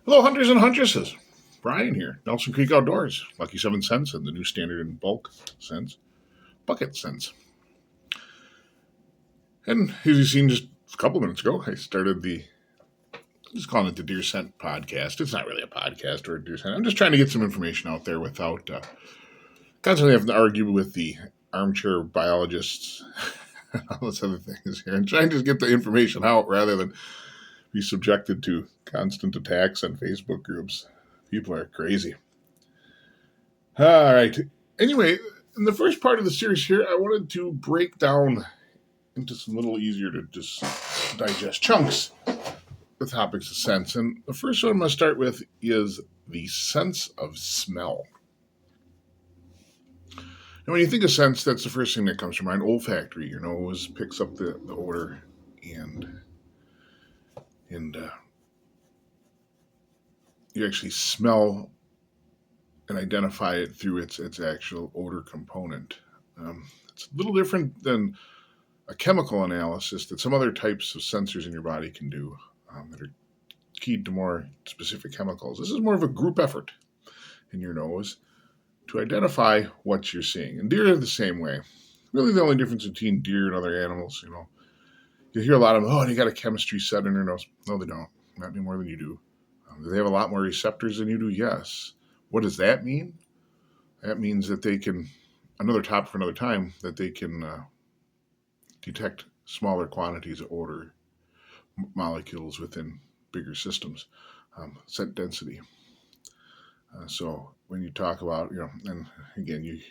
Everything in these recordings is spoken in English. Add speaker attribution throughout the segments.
Speaker 1: Hello, hunters and huntresses. Brian here, Nelson Creek Outdoors, Lucky 7 cents, and the new standard in bulk sense, bucket sense. And as you've seen just a couple of minutes ago, I started just calling it the Deer Scent podcast. It's not really a podcast or a deer scent. I'm just trying to get some information out there without constantly having to argue with the armchair biologists and all those other things here, and trying to get the information out rather than be subjected to constant attacks on Facebook groups. People are crazy. All right. Anyway, in the first part of the series here, I wanted to break down into some little easier to just digest chunks the topics of sense. And the first one I'm going to start with is the sense of smell. Now, when you think of sense, that's the first thing that comes to mind. Olfactory, your nose picks up the odor and you actually smell and identify it through its actual odor component. It's a little different than a chemical analysis that some other types of sensors in your body can do that are keyed to more specific chemicals. This is more of a group effort in your nose to identify what you're seeing. And deer are the same way. Really, the only difference between deer and other animals, you hear a lot of, oh, they got a chemistry set in their nose. No, they don't. Not any more than you do. Do they have a lot more receptors than you do? Yes. What does that mean? That means that they can, another topic for another time, that they can detect smaller quantities of odor molecules within bigger systems, scent density. So when you talk about, and again,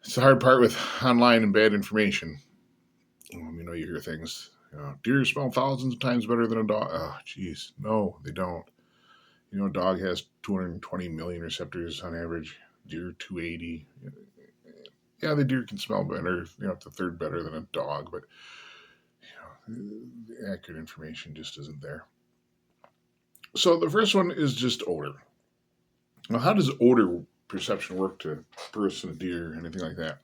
Speaker 1: it's the hard part with online and bad information. You hear things, deer smell thousands of times better than a dog. Oh, geez. No, they don't. A dog has 220 million receptors on average, deer 280. Yeah, the deer can smell better, it's a third better than a dog, but the accurate information just isn't there. So the first one is just odor. Now, how does odor perception work to a person, a deer, anything like that?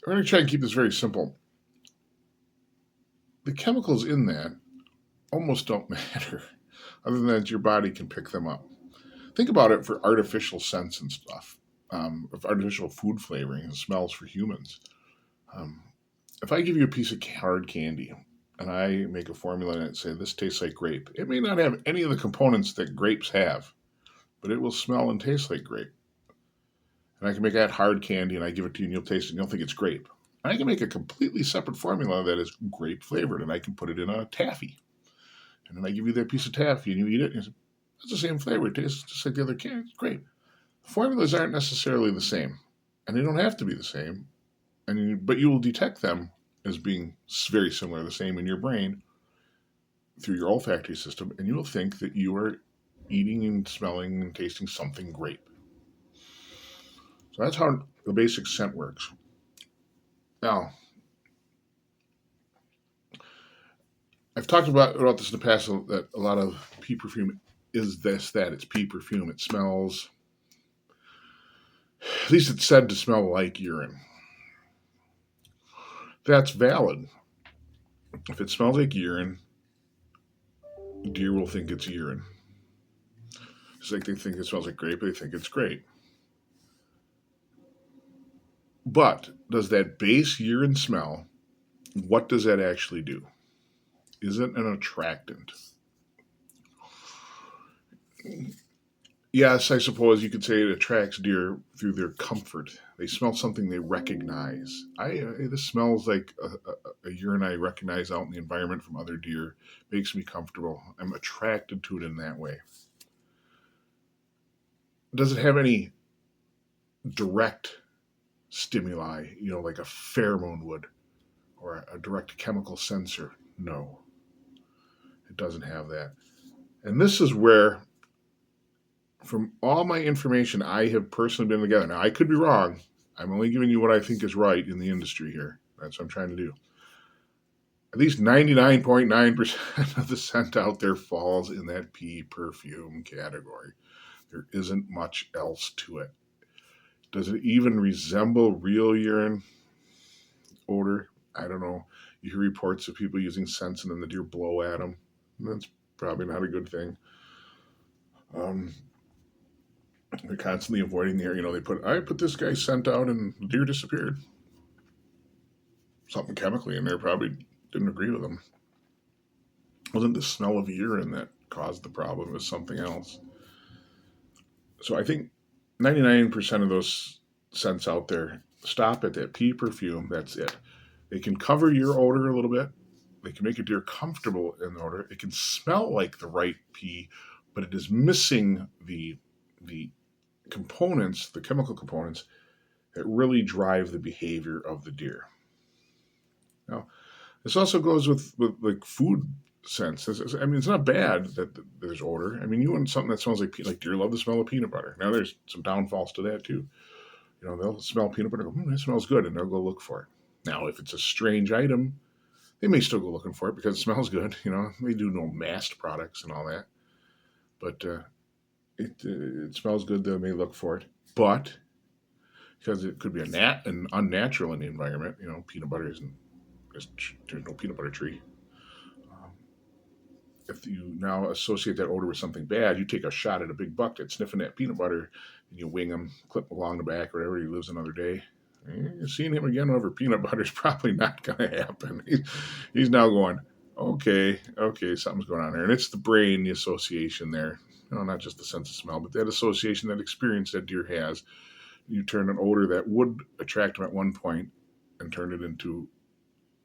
Speaker 1: We're going to try and keep this very simple. The chemicals in that almost don't matter, other than that your body can pick them up. Think about it for artificial scents and stuff, of artificial food flavoring and smells for humans. Um, if I give you a piece of hard candy and I make a formula and say this tastes like grape, it may not have any of the components that grapes have, but it will smell and taste like grape. And I can make that hard candy and I give it to you and you'll taste it and you'll think it's grape. And I can make a completely separate formula that is grape flavored and I can put it in a taffy. And then I give you that piece of taffy and you eat it and you say, it's the same flavor. It tastes just like the other candy. It's great. The formulas aren't necessarily the same and they don't have to be the same. But you will detect them as being very similar, the same in your brain through your olfactory system, and you will think that you are eating and smelling and tasting something grape. So that's how the basic scent works. Now, I've talked about this in the past that a lot of pea perfume is that. It's pea perfume. It smells, at least it's said to smell like urine. That's valid. If it smells like urine, deer will think it's urine. It's like they think it smells like grape, they think it's grape. But does that base urine smell, what does that actually do? Is it an attractant? Yes, I suppose you could say it attracts deer through their comfort. They smell something they recognize. This smells like a urine I recognize out in the environment from other deer. Makes me comfortable. I'm attracted to it in that way. Does it have any direct stimuli, like a pheromone would, or a direct chemical sensor? No, it doesn't have that. And this is where, from all my information I have personally been together, now I could be wrong. I'm only giving you what I think is right in the industry here. That's what I'm trying to do. At least 99.9% of the scent out there falls in that pea perfume category. There isn't much else to it. Does it even resemble real urine odor? I don't know. You hear reports of people using scents and then the deer blow at them. And that's Probably not a good thing. Um, they're constantly avoiding the air. I put this guy's scent out and the deer disappeared. Something chemically in there probably didn't agree with them. It wasn't the smell of urine that caused the problem, it was something else. So I think 99% of those scents out there stop at that pea perfume. That's it. They can cover your odor a little bit. They can make a deer comfortable in the odor. It can smell like the right pea, but it is missing the components, the chemical components that really drive the behavior of the deer. Now, this also goes with like food scents. I mean, it's not bad that there's odor. I mean, you want something that smells like deer love the smell of peanut butter. Now, there's some downfalls to that too. They'll smell peanut butter, go, that smells good, and they'll go look for it. Now, if it's a strange item, they may still go looking for it because it smells good. They do no masked products and all that, but it smells good. They may look for it, but because it could be an unnatural in the environment. Peanut butter isn't. There's no peanut butter tree. Um, if you now associate that odor with something bad, you take a shot at a big buck that's sniffing that peanut butter, and you wing him, clip him along the back, or whatever. He lives another day. Seeing him again over peanut butter is probably not going to happen. He's now going, okay, something's going on there, and it's the brain, the association there. Not just the sense of smell, but that association, that experience that deer has. You turn an odor that would attract him at one point and turn it into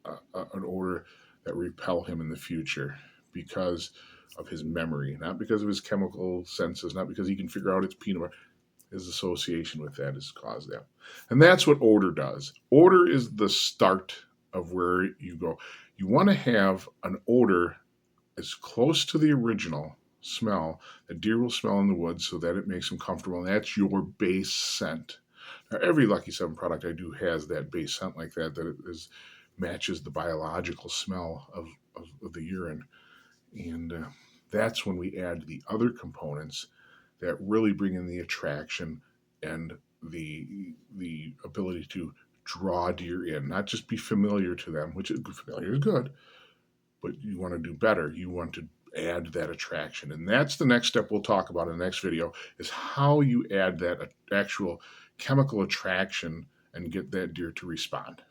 Speaker 1: an odor that repel him in the future because of his memory, not because of his chemical senses, not because he can figure out it's peanut butter. His association with that has caused that. And that's what odor does. Odor is the start of where you go. You want to have an odor as close to the original smell that deer will smell in the woods so that it makes them comfortable. And that's your base scent. Now, every Lucky 7 product I do has that base scent like that it matches the biological smell of the urine. And that's when we add the other components that really bring in the attraction and the ability to draw deer in, not just be familiar to them, which familiar is good, but you want to do better. You want to add that attraction. And that's the next step we'll talk about in the next video, is how you add that actual chemical attraction and get that deer to respond.